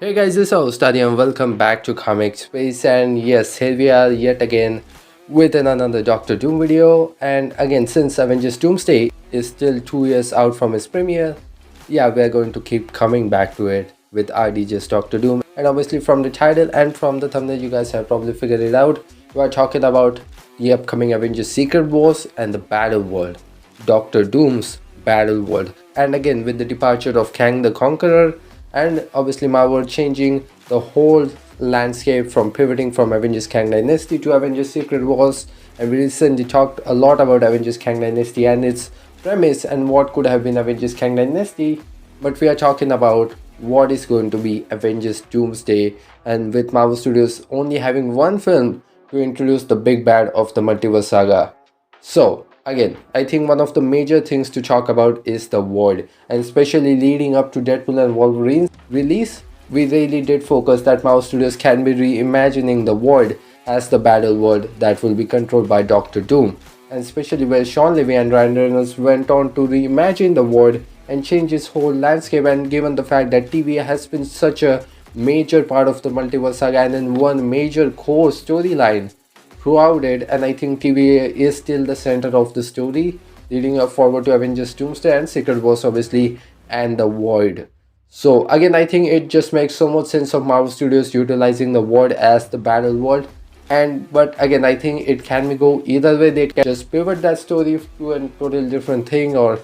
Hey guys, this is host Adi and welcome back to Comic Space. And yes, here we are yet again with another Doctor Doom video. And again, since Avengers Doomsday is still 2 years out from its premiere, yeah, we're going to keep coming back to it with RDJ's Doctor Doom. And obviously from the title and from the thumbnail, you guys have probably figured it out. We are talking about the upcoming Avengers Secret Wars and the Battleworld, Doctor Doom's Battleworld. And again, with the departure of Kang the Conqueror, and obviously Marvel changing the whole landscape from pivoting from Avengers Kang Dynasty to Avengers Secret Wars. And we recently talked a lot about Avengers Kang Dynasty and its premise and what could have been Avengers Kang Dynasty, but we are talking about what is going to be Avengers Doomsday, and with Marvel Studios only having one film to introduce the big bad of the Multiverse Saga. So again, I think one of the major things to talk about is the world, and especially leading up to Deadpool and Wolverine's release, we really did focus that Marvel Studios can be reimagining the world as the battle world that will be controlled by Doctor Doom, and especially where Sean Levy and Ryan Reynolds went on to reimagine the world and change its whole landscape. And given the fact that TVA has been such a major part of the Multiverse Saga and in one major core storyline throughout it, and I think TVA is still the center of the story leading up forward to Avengers Doomsday and Secret Wars obviously, and the Void. So again, I think it just makes so much sense of Marvel Studios utilizing the Void as the battle world. And but again, I think it can go either way. They can just pivot that story to a totally different thing, or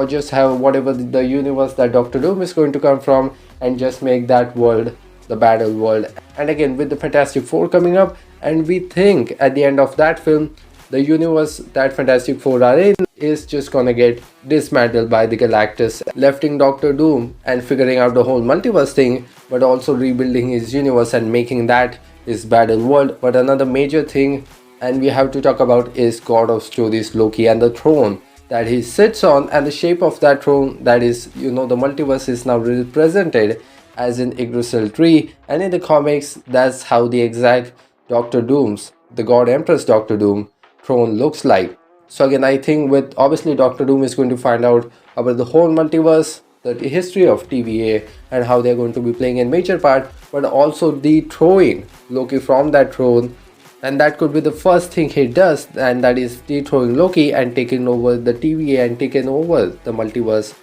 just have whatever the universe that Doctor Doom is going to come from and just make that world the battle world. And again, with the Fantastic Four coming up, and we think at the end of that film the universe that Fantastic Four are in is just gonna get dismantled by the Galactus, lefting Doctor Doom and figuring out the whole multiverse thing, but also rebuilding his universe and making that his battle world. But another major thing and we have to talk about is God of Stories Loki and the throne that he sits on, and the shape of that throne, that is, the multiverse is now represented as an Yggdrasil tree, and in the comics that's how the exact Doctor Doom's, the God Empress Doctor Doom throne looks like. So again, I think with obviously Doctor Doom is going to find out about the whole multiverse, the history of TVA and how they're going to be playing a major part, but also dethrowing Loki from that throne. And that could be the first thing he does, and that is dethrowing Loki and taking over the TVA and taking over the multiverse.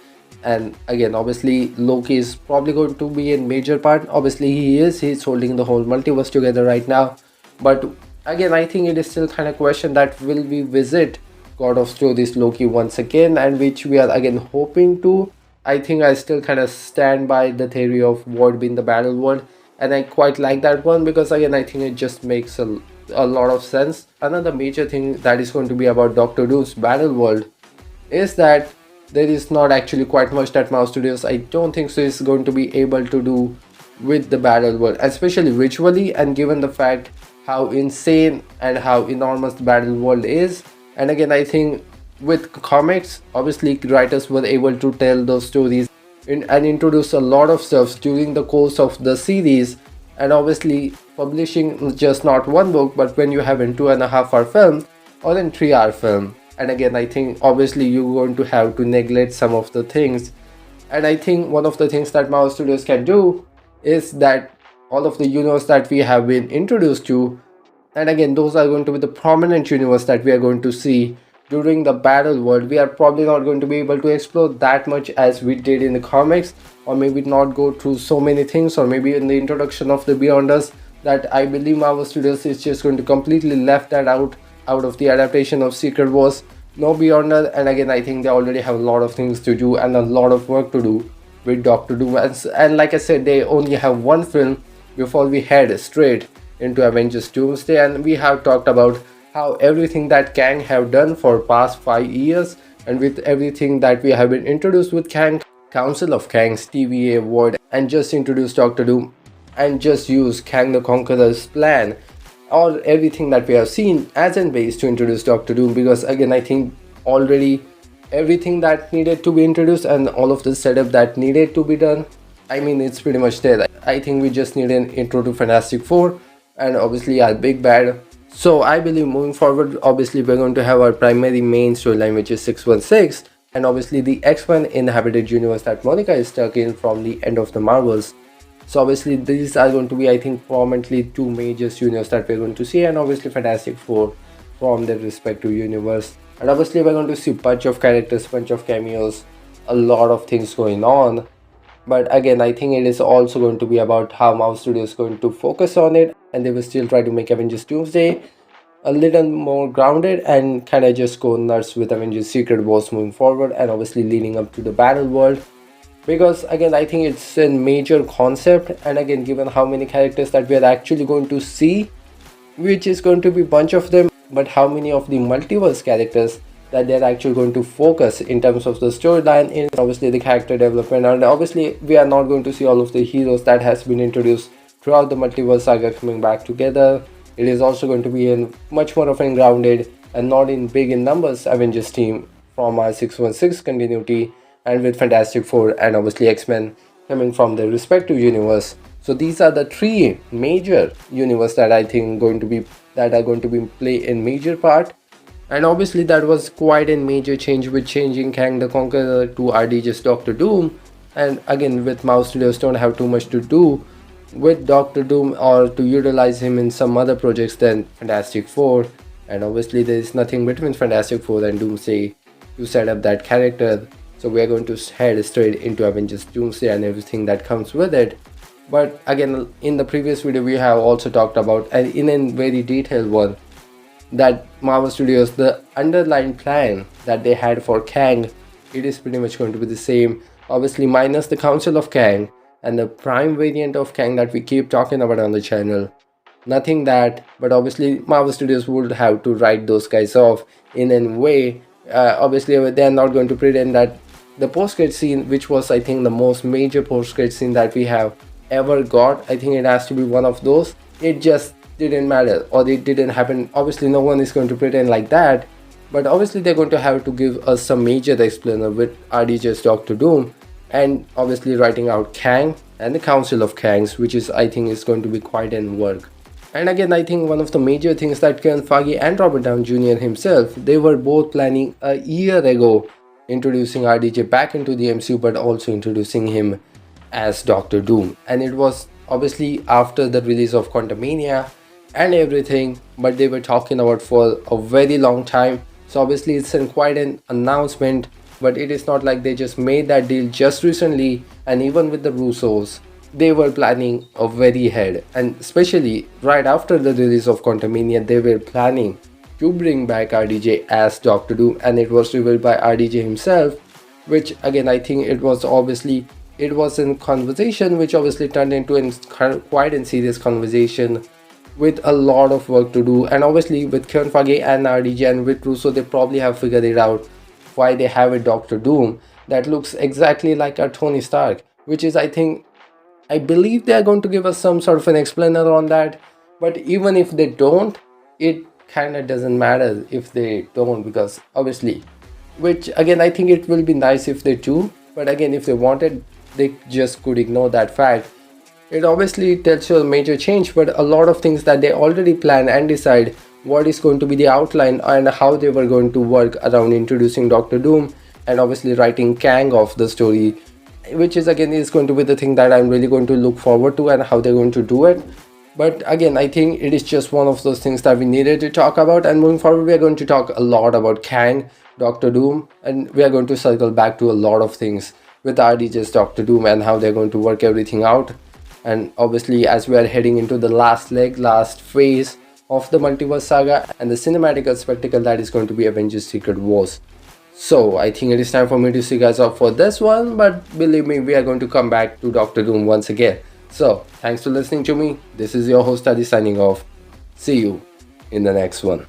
And again, obviously Loki is probably going to be a major part. Obviously he's holding the whole multiverse together right now. But again, I think it is still kind of question that will we visit God of Stories Loki once again, and which we are again hoping to. I think I still kind of stand by the theory of what being the battle world, and I quite like that one because again, I think it just makes a lot of sense. Another major thing that is going to be about Doctor Doom's battle world is that there is not actually quite much that Marvel Studios, I don't think so, is going to be able to do with the battle world, especially visually, and given the fact how insane and how enormous the battle world is. And again, I think with comics, obviously writers were able to tell those stories and introduce a lot of stuff during the course of the series, and obviously publishing just not one book, but when you have a 2.5-hour film or a 3-hour film. And again, I think obviously you're going to have to neglect some of the things. And I think one of the things that Marvel Studios can do is that all of the universe that we have been introduced to, and again, those are going to be the prominent universe that we are going to see during the battle world. We are probably not going to be able to explore that much as we did in the comics, or maybe not go through so many things, or maybe in the introduction of the Beyonders, that I believe Marvel Studios is just going to completely left that out of the adaptation of Secret Wars. No Beyonder. And again, I think they already have a lot of things to do and a lot of work to do with Doctor Doom, and like I said, they only have one film before we head straight into Avengers Doomsday. And we have talked about how everything that Kang have done for past 5 years, and with everything that we have been introduced with Kang, Council of Kangs, TVA, Void, and just introduce Doctor Doom and just use Kang the Conqueror's plan, or everything that we have seen as a base to introduce Doctor Doom. Because again, I think already everything that needed to be introduced and all of the setup that needed to be done, I mean, it's pretty much there. I think we just need an intro to Fantastic Four and obviously our big bad. So I believe moving forward, obviously we're going to have our primary main storyline, which is 616, and obviously the X-Men inhabited universe that Monica is stuck in from the end of the Marvels. So obviously these are going to be, I think, prominently two major universe that we're going to see, and obviously Fantastic Four from their respective universe. And obviously we're going to see bunch of characters, bunch of cameos, a lot of things going on. But again, I think it is also going to be about how Marvel Studios is going to focus on it, and they will still try to make Avengers Doomsday a little more grounded and kind of just go nuts with Avengers Secret Wars moving forward, and obviously leading up to the Battleworld. Because again, I think it's a major concept, and again, given how many characters that we are actually going to see, which is going to be bunch of them, but how many of the multiverse characters that they're actually going to focus in terms of the storyline, in obviously the character development. And obviously we are not going to see all of the heroes that has been introduced throughout the multiverse saga coming back together. It is also going to be in much more of a grounded and not in big in numbers Avengers team from our 616 continuity, and with Fantastic Four and obviously X-Men coming from their respective universe. So these are the three major universe that I think are going to be play in major part. And obviously that was quite a major change with changing Kang the Conqueror to RDJ's Doctor Doom. And again, with Marvel Studios don't have too much to do with Doctor Doom or to utilize him in some other projects than Fantastic Four. And obviously there is nothing between Fantastic Four and Doomsday to set up that character. So we are going to head straight into Avengers Doomsday and everything that comes with it. But again, in the previous video we have also talked about, and in a very detailed one, that Marvel Studios, the underlying plan that they had for Kang, it is pretty much going to be the same, obviously minus the Council of Kang and the prime variant of Kang that we keep talking about on the channel. Nothing that, but obviously Marvel Studios would have to write those guys off in a way. Obviously they are not going to pretend that the post-credit scene, which was I think the most major post-credit scene that we have ever got, I think it has to be one of those. It just didn't matter, or it didn't happen. Obviously no one is going to pretend like that, but obviously they're going to have to give us some major explainer with RDJ's Doctor Doom, and obviously writing out Kang and the Council of Kangs, which is I think is going to be quite an work. And again, I think one of the major things that Kevin Feige and Robert Downey Jr. himself, they were both planning a year ago introducing RDJ back into the MCU, but also introducing him as Doctor Doom. And it was obviously after the release of Quantumania and everything, but they were talking about for a very long time. So obviously it's quite an announcement, but it is not like they just made that deal just recently. And even with the Russos, they were planning a very ahead, and especially right after the release of Quantumania, they were planning to bring back RDJ as Doctor Doom, and it was revealed by RDJ himself, which again I think it was in conversation, which obviously turned into quite a serious conversation with a lot of work to do. And obviously with Kevin Feige and RDJ and with Russo, they probably have figured it out why they have a Doctor Doom that looks exactly like our Tony Stark, which is I believe they are going to give us some sort of an explainer on that. But even if they don't, it kind of doesn't matter if they don't, because obviously, which again I think it will be nice if they do, but again if they wanted, they just could ignore that fact. It obviously tells you a major change, but a lot of things that they already plan and decide what is going to be the outline and how they were going to work around introducing Doctor Doom, and obviously writing Kang off the story, which is again is going to be the thing that I'm really going to look forward to, and how they're going to do it. But again, I think it is just one of those things that we needed to talk about, and moving forward we are going to talk a lot about Kang, Doctor Doom, and we are going to circle back to a lot of things with RDJ's Doctor Doom and how they're going to work everything out. And obviously as we are heading into the last phase of the multiverse saga and the cinematic spectacle that is going to be Avengers Secret Wars. So I think it is time for me to see you guys off for this one, but believe me, we are going to come back to Doctor Doom once again. So thanks for listening to me. This is your host Adi signing off. See you in the next one.